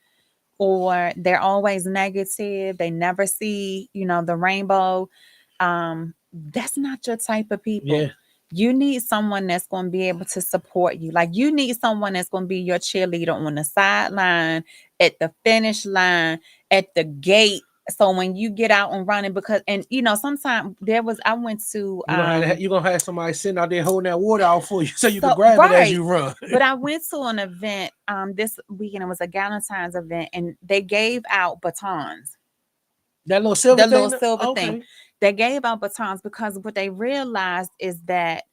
or they're always negative, they never see, the rainbow, that's not your type of people. Yeah. You need someone that's going to be able to support you. Like you need someone that's going to be your cheerleader on the sideline, at the finish line, at the gate. So when you get out and running, because and sometimes I went to You're gonna have somebody sitting out there holding that water out for you so you can so grab it as right. you run. But I went to an event this weekend. It was a Galentine's event, and they gave out batons, That little silver the little thing. silver thing. Okay. They gave out batons because what they realized is that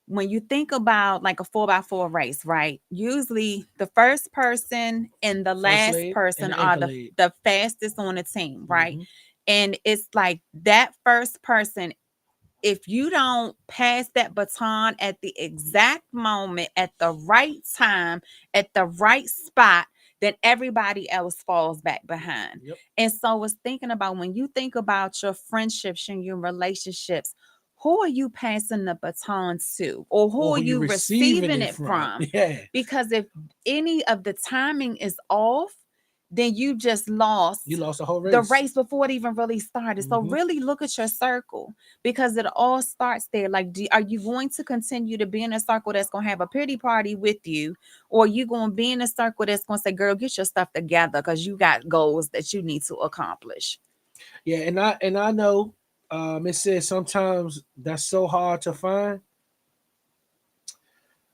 when you think about like a 4x4 race, right? Usually the first person and the First last leg and person the are ankle the, leg. the fastest on the team, right? Hmm. And it's like that first person, if you don't pass that baton at the exact moment, at the right time, at the right spot, then everybody else falls back behind. Yep. And so I was thinking about when you think about your friendships and your relationships, who are you passing the baton to? Or who Or are who you you receiving receiving it it from? from? Yeah. Because if any of the timing is off, then you just You lost lost the whole the race. race before it even really started. So Hmm. really look at your circle because it all starts there. Like, are you going to continue to be in a circle that's going to have a pity party with you, or you going to be in a circle that's going to say, "Girl, get your stuff together because you got goals that you need to accomplish." Yeah, and I know it says sometimes that's so hard to find.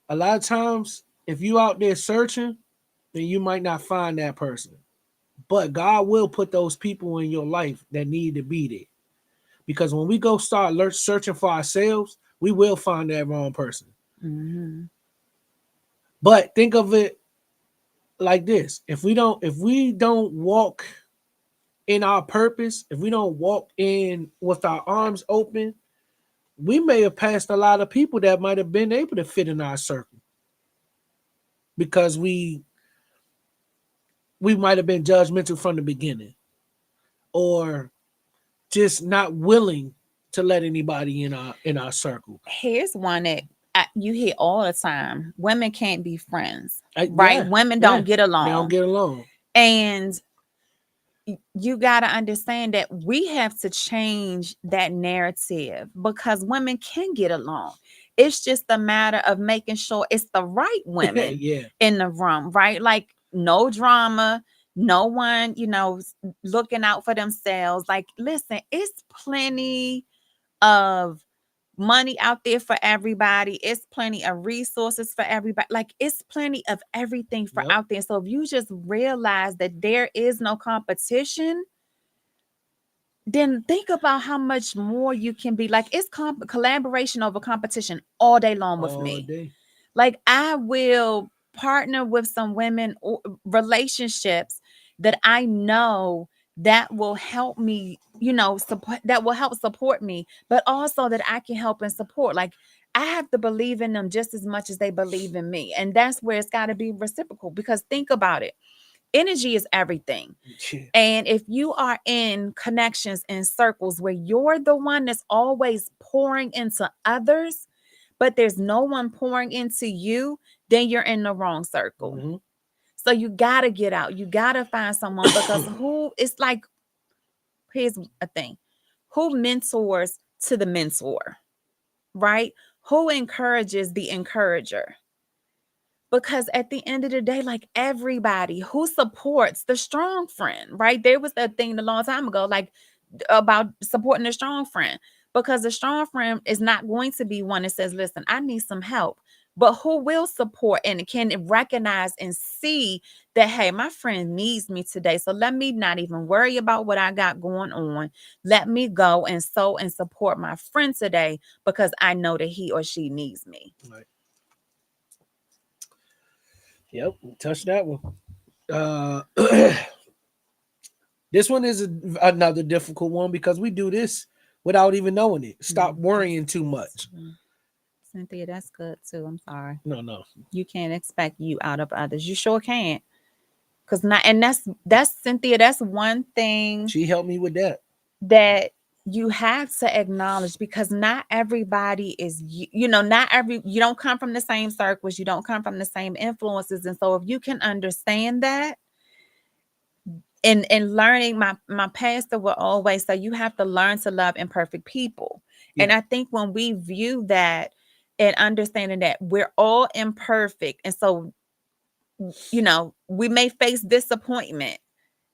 A lot of times, if you out there searching, then you might not find that person. But God will put those people in your life that need to be there. Because when we go start searching for ourselves, we will find that wrong person. Hmm. But think of it like this: if we don't walk in our purpose, if we don't walk in with our arms open, we may have passed a lot of people that might have been able to fit in our circle because we might have been judgmental from the beginning or just not willing to let anybody in our circle. Here's one that you hear all the time: women can't be friends, right? Yeah, Women yeah, don't get they don't along, get along. and you got to understand that we have to change that narrative because women can get along. It's just a matter of making sure it's the right women Yeah, in the room, right? Like no drama, no one, looking out for themselves. Like, listen, it's plenty of money out there for everybody. It's plenty of resources for everybody. Like it's plenty of everything for yep, out there. So if you just realize that there is no competition, then think about how much more you can be. Like it's collaboration over competition all day long with all me. day. Like I will partner with some women or relationships that I know that will help me, support, that will help support me, but also that I can help and support. Like I have to believe in them just as much as they believe in me. And that's where it's got to be reciprocal because think about it. Energy is everything. Yeah. And if you are in connections and circles where you're the one that's always pouring into others, but there's no one pouring into you, then you're in the wrong circle. Mm-hmm. So you gotta get out. You gotta find someone, because who, it's like, here's a thing. Who mentors to the mentor, right? Who encourages the encourager? Because at the end of the day, like, everybody who supports the strong friend, right? There was that thing a long time ago, like, about supporting a strong friend, because the strong friend is not going to be one that says, listen, I need some help. But who will support and can recognize and see that, hey, my friend needs me today. So let me not even worry about what I got going on. Let me go and sow and support my friend today, because I know that he or she needs me. Right. Yep. Touch that one. Uh, this one is another difficult one because we do this without even knowing it. Stop worrying too much. Cynthia, that's good too. I'm sorry. No, no. You can't expect you out of others. You sure can't. Cause not, and that's Cynthia, that's one thing She helped me with that. that you have to acknowledge, because not everybody is not every, you don't come from the same circles, you don't come from the same influences. And so if you can understand that, and learning, my pastor will always say, you have to learn to love imperfect people. And Yeah. I think when we view that and understanding that we're all imperfect, and so we may face disappointment,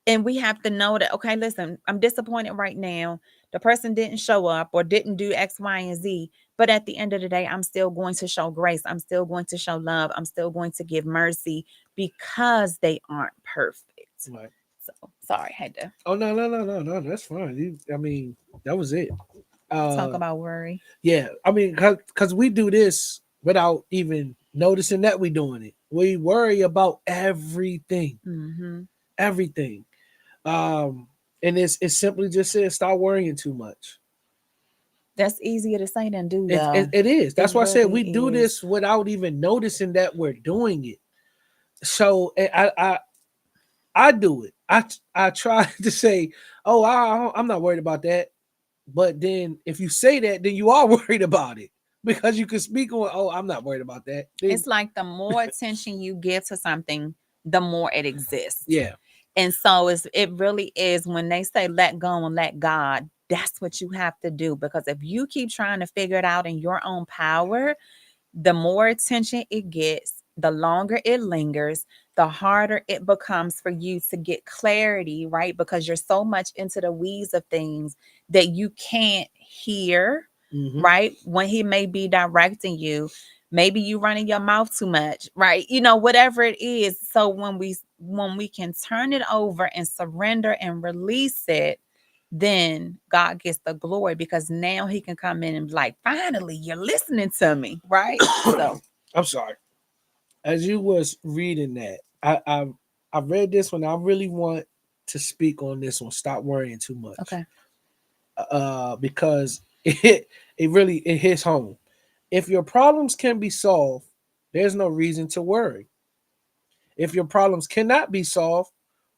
and we have to know that, okay, listen, I'm disappointed right now. The person didn't show up or didn't do X, Y, and Z. But at the end of the day, I'm still going to show grace. I'm still going to show love. I'm still going to give mercy, because they aren't perfect. Right. So sorry, I had to Oh no, no, no, no, no. That's fine. I mean, that was it. talk Uh, about worry. yeah. I mean, cause we do this without even noticing that we doing it. We worry about everything, Mm-hmm. everything. Um, and it's simply just says stop worrying too much. That's easier to say than do, It, though. it, it is. It That's why I said really we do is. this without even noticing that we're doing it. So I do it. I try to say, oh, I'm not worried about that. But then if you say that, then you are worried about it because you can speak on, oh, I'm not worried about that. Then It's like the more attention you give to something, the more it exists. yeah. And so it really is, when they say let go and let God, that's what you have to do. Because if you keep trying to figure it out in your own power, the more attention it gets, the longer it lingers, the harder it becomes for you to get clarity, right? Because you're so much into the weeds of things that you can't hear, Mm-hmm. right? When he may be directing you, maybe you running your mouth too much, right? Whatever it is. So when we can turn it over and surrender and release it, then God gets the glory, because now he can come in and be like, finally, you're listening to me, right? So, I'm sorry. As you was reading that, I read this one. I really want to speak on this one. Stop worrying too much. okay. Because it hits home. If your problems can be solved, there's no reason to worry. If your problems cannot be solved,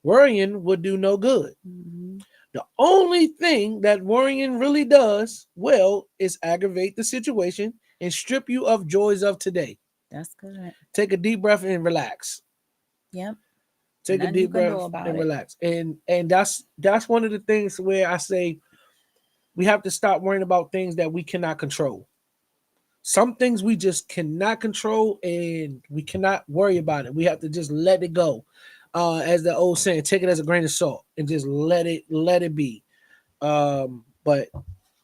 worrying would do no good. Mhm. The only thing that worrying really does well is aggravate the situation and strip you of joys of today. That's good. Take a deep breath and relax. Yep. Take a Nothing you deep can do breath about and it. relax. And that's one of the things where I say we have to stop worrying about things that we cannot control. Some things we just cannot control and we cannot worry about it. We have to just let it go. As the old saying, take it as a grain of salt and just let it be. But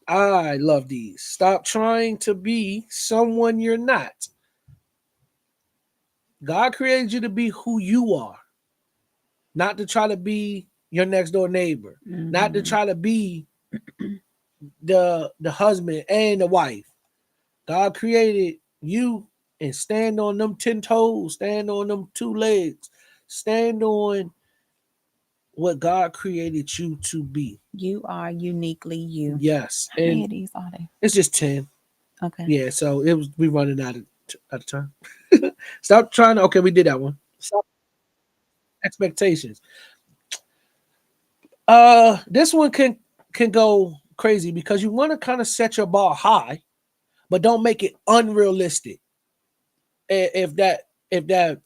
I love these. Stop trying to be someone you're not. God created you to be who you are, not to try to be your next door neighbor, not to Hmm. try to be the husband and the wife. God created you and stand on them 10 toes, stand on them two legs, stand on what God created you to be. You are uniquely you. Yes. How many And of these are they? it's just 10. Okay. Yeah, so it was we running out of time. Stop trying to okay, we did that one. Stop expectations. This one can go crazy because you want to kind of set your bar high, but don't make it unrealistic. If that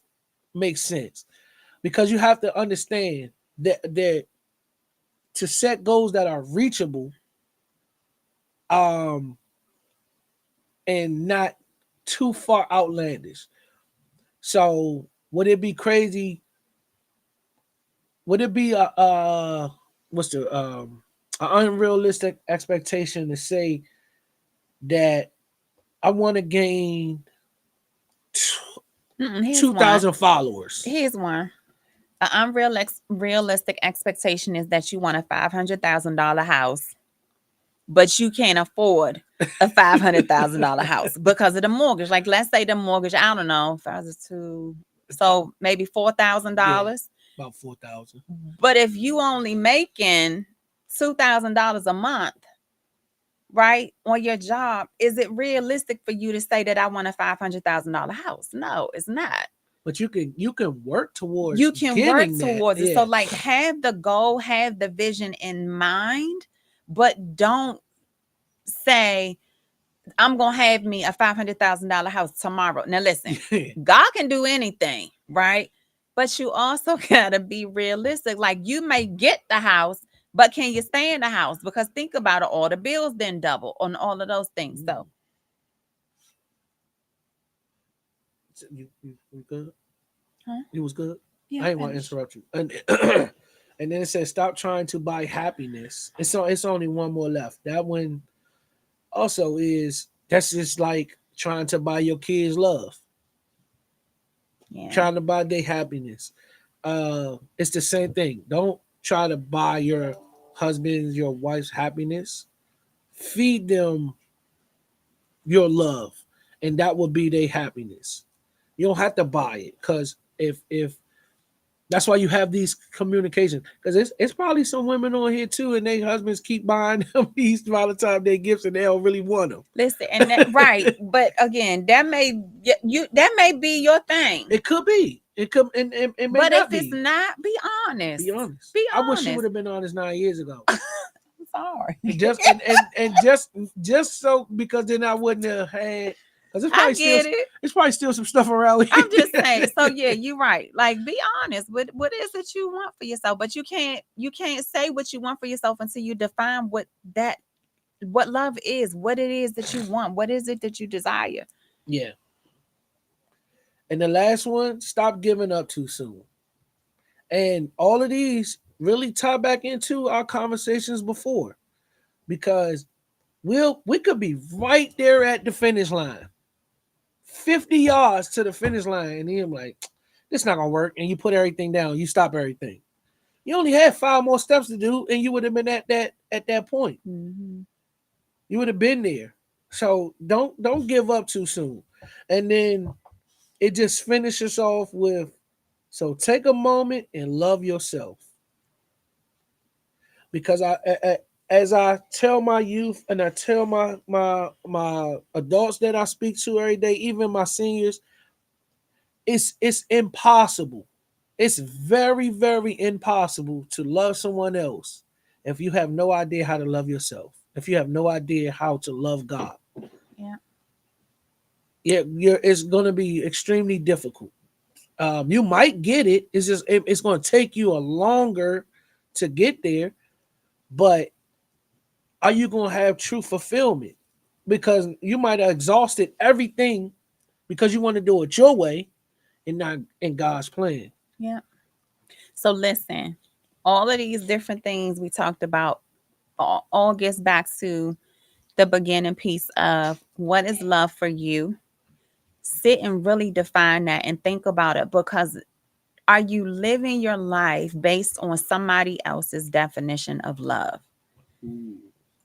makes sense, because you have to understand that to set goals that are reachable, um, and not too far outlandish. So would it be crazy? Would it be what's the an unrealistic expectation to say that I want to gain Here's two one. thousand followers? Here's one. An realistic expectation is that you want a $500,000 house, but you can't afford a $500,000 house because of the mortgage. Like, let's say the mortgage, I don't know, 1,002, so maybe four thousand Yeah, dollars. about 4,000. But if you only making $2,000 a month, right, on your job, is it realistic for you to say that I want a $500,000 house? No, it's not. But you can work towards You can work getting that. towards it. So, Yeah, like, have the goal, have the vision in mind, but don't say, I'm gonna have me a $500,000 house tomorrow. Now, listen, God can do anything, right? But you also gotta be realistic. Like, you may get the house, but can you stay in the house? Because think about it, all the bills then double on all of those things. So, you good? huh? You was good. Yeah, I ain't want to finish. interrupt you. And and then it says stop trying to buy happiness. It's only one more left. That one also is that's just like trying to buy your kids love, Yeah. trying to buy their happiness. It's the same thing. Don't try to buy your husband, your wife's happiness. Feed them your love, and that will be their happiness. You don't have to buy it because if that's why you have these communications. Because it's probably some women on here too, and their husbands keep buying them these Valentine Day gifts, and they don't really want them. Listen, and that, right, but again, that may be your thing. It could be. It could, and it may But if not it's be. not, be honest. Be honest. Be I wish you would honest. have been honest 9 years ago. I'm sorry. Just and just so because then I wouldn't have had because I get it. it's probably still some stuff around I'm just here. saying. So yeah, you're right. Like, be honest. What is it you want for yourself? But you can't say what you want for yourself until you define what love is, what it is that you want, what is it that you desire. Yeah. And the last one, stop giving up too soon. And all of these really tie back into our conversations before because we could be right there at the finish line, 50 yards to the finish line, and then like, this not gonna work. And you put everything down, you stop everything. You only had 5 more steps to do, and you would have been at that point. Mm-hmm. You would have been there. So don't give up too soon. And then it just finishes off with so take a moment and love yourself. Because as I tell my youth and I tell my adults that I speak to every day, even my seniors, it's impossible. It's very, very impossible to love someone else if you have no idea how to love yourself. If you have no idea how to love God. Yeah. Yeah, it's gonna be extremely difficult. You might get it. It's just it's gonna take you a longer to get there, but are you gonna have true fulfillment? Because you might have exhausted everything because you want to do it your way and not in God's plan. Yeah. So listen, all of these different things we talked about all gets back to the beginning piece of what is love for you. Sit and really define that and think about it, because are you living your life based on somebody else's definition of love?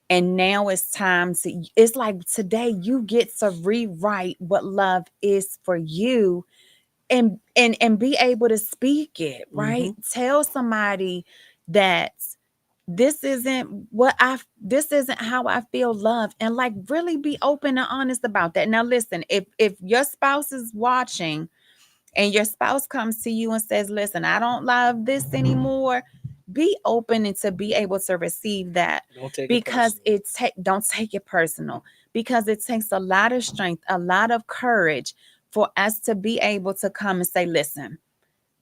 And now it's time to, it's like today you get to rewrite what love is for you, and be able to speak it, right? Mm-hmm. Tell somebody that this isn't how I feel love, and like really be open and honest about that. Now listen, if your spouse is watching and your spouse comes to you and says, listen, I don't love this anymore, be open and to be able to receive that, Don't take it because personal. don't take it personal, because it takes a lot of strength, a lot of courage for us to be able to come and say, listen,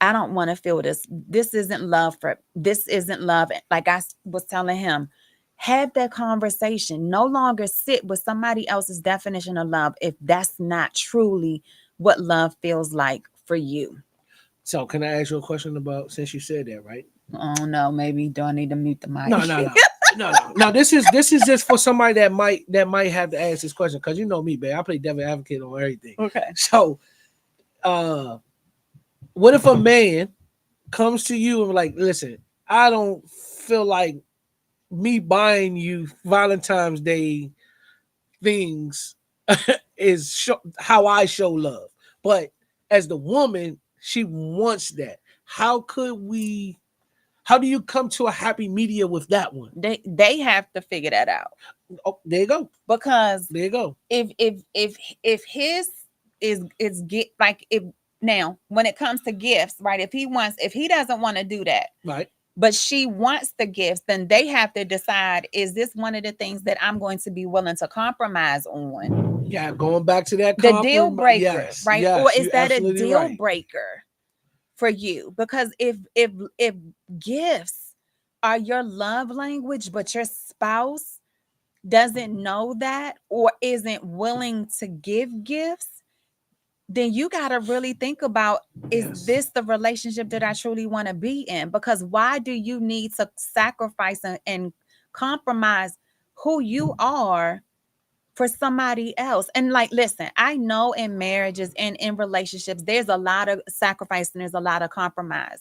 I don't want to feel this. This isn't love for this isn't love. Like was telling him, have that conversation. No longer sit with somebody else's definition of love if that's not truly what love feels like for you. So can I ask you a question about, since you said that, right? Oh no, maybe do I need to mute the No, mic? no, no. No, no, no. This is just for somebody that might have to ask this question, because you know me, babe. I play devil advocate on everything. Okay. So, uh, what if a man comes to you and like, listen, I don't feel like me buying you Valentine's Day things is how I show love, but as the woman, she wants that. How could we? How do you come to a happy media with that one? They have to figure that out Oh, there you go. because There you go. if his is get like if now when it comes to gifts, right? If he doesn't want to do that, Right. but she wants the gifts, then they have to decide, is this one of the things that I'm going to be willing to compromise on? Yeah, going back to that The deal compromise. breaker, Yes, right? Or yes, is you're that a absolutely deal right. breaker for you? Because if gifts are your love language, but your spouse doesn't know that or isn't willing to give gifts, then you got to really think about, is Yes, this the relationship that I truly want to be in? Because why do you need to sacrifice and compromise who you are for somebody else? And like, listen, I know in marriages and in relationships, there's a lot of sacrifice and there's a lot of compromise.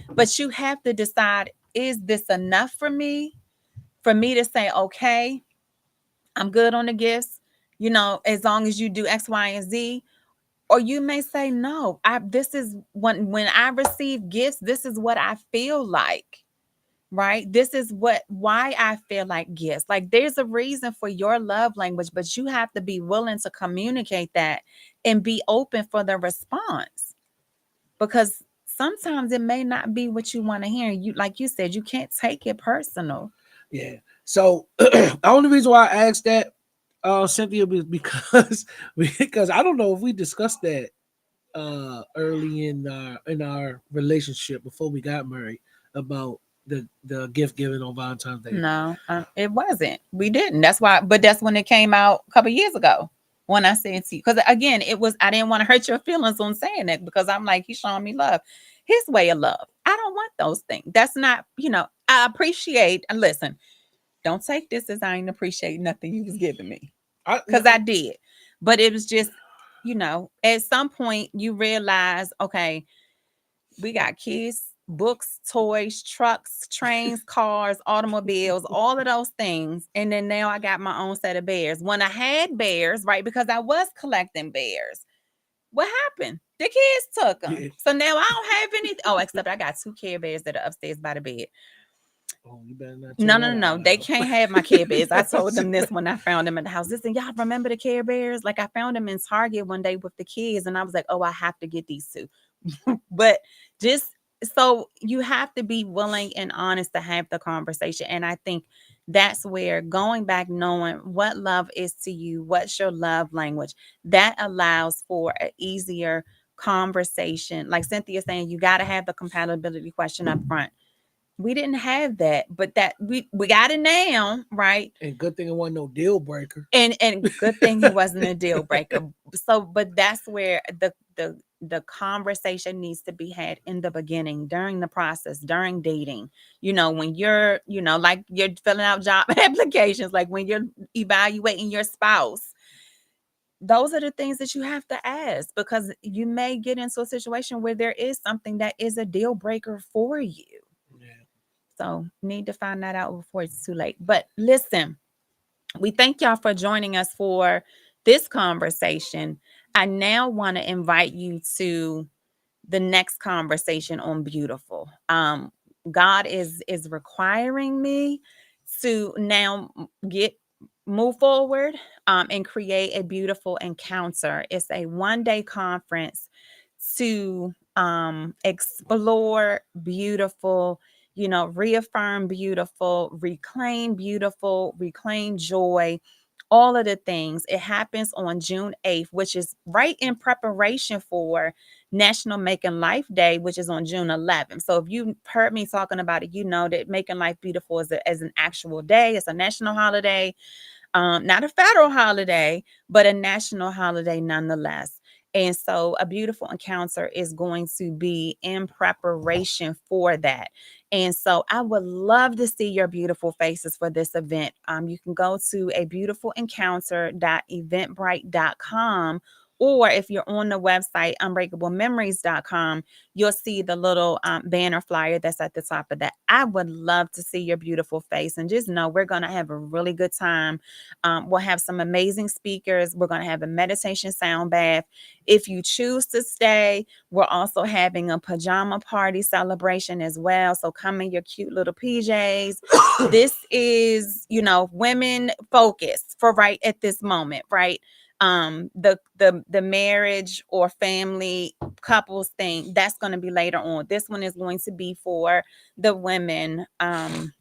But you have to decide, is this enough for me? For me to say, okay, I'm good on the gifts, as long as you do X, Y, and Z. Or you may say, no, this is when I receive gifts, this is what I feel like. Right? This is why I feel like gifts. Like there's a reason for your love language, but you have to be willing to communicate that and be open for the response. Because sometimes it may not be what you want to hear. You, like you said, you can't take it personal. yeah. So the only reason why I asked that, Cynthia, is because because I don't know if we discussed that early in our relationship before we got married, about the gift giving on Valentine's Day. No, it wasn't. We didn't. That's why. But that's when it came out a couple years ago when I said to you. Because again, it was, I didn't want to hurt your feelings on saying that, because I'm like, he's showing me love, his way of love. I don't want those things. That's not. I appreciate. And listen, don't take this as I ain't appreciate nothing you was giving me, I because I did. But it was just, at some point you realize, okay, we got kids, books, toys, trucks, trains, cars, automobiles, all of those things. And then now I got my own set of bears. When I had bears, right, because I was collecting bears, what happened? The kids took them. yeah. So now I don't have any. Oh, except I got two Care Bears that are upstairs by the bed. Oh, you better not tell No, no, that no, out no. They loud. can't have my Care Bears. I told them this when I found them in the house. Listen, y'all remember the Care Bears? Like I found them in Target one day with the kids, and I was like, oh, I have to get these two. But just so you have to be willing and honest to have the conversation. And I think that's where going back, knowing what love is to you, what's your love language, that allows for an easier conversation. Like Cynthia saying, you got to have the compatibility question up front. We didn't have that, but that we got it now, right? And good thing it wasn't no deal breaker. And good thing it wasn't a deal breaker. So, but that's where the conversation needs to be had in the beginning, during the process, during dating. When you're, like you're filling out job applications, like when you're evaluating your spouse, those are the things that you have to ask, because you may get into a situation where there is something that is a deal breaker for you. Yeah. So, need to find that out before it's too late. But listen, we thank y'all for joining us for this conversation. I now want to invite you to the next conversation on beautiful. God is requiring me to now get move forward and create a beautiful encounter. It's a 1-day conference to explore beautiful, reaffirm beautiful, reclaim joy all of the things. It happens on June 8th, which is right in preparation for National Making Life Day, which is on June 11th. So if you heard me talking about it, you know that Making Life Beautiful is as an actual day. It's a national holiday, not a federal holiday, but a national holiday nonetheless. And so a beautiful encounter is going to be in preparation for that. And so I would love to see your beautiful faces for this event. You can go to a beautifulencounter.eventbrite.com, or if you're on the website, unbreakablememories.com, you'll see the little banner flyer that's at the top of that. I would love to see your beautiful face, and just know we're going to have a really good time. We'll have some amazing speakers. We're going to have a meditation sound bath. If you choose to stay, we're also having a pajama party celebration as well. So come in your cute little PJs. This is, women focused for right at this moment, right? The marriage or family couples thing, that's going to be later on. This one is going to be for the women. I'm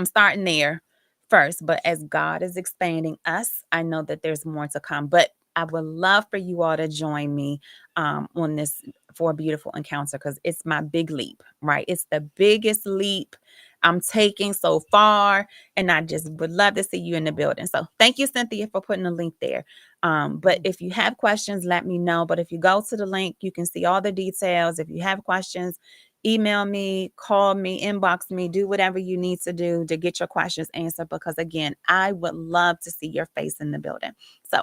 starting there first, but as God is expanding us, I know that there's more to come. But I would love for you all to join me on this for a beautiful encounter, because it's my big leap, right? It's the biggest leap I'm taking so far, and I just would love to see you in the building. So thank you, Cynthia, for putting the link there. But if you have questions, let me know. But if you go to the link, you can see all the details. If you have questions, email me, call me, inbox me, do whatever you need to do to get your questions answered, because again, I would love to see your face in the building. So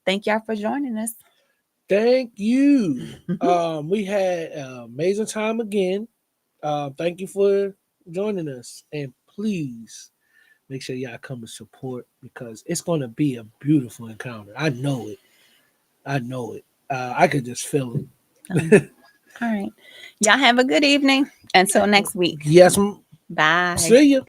thank y'all for joining us. Thank you. We had an amazing time again. Thank you for joining us, and please make sure y'all come and support, because it's going to be a beautiful encounter. I know it. I know it. I could just feel it. All right. Y'all have a good evening. Until next week. Yes. Bye. See you.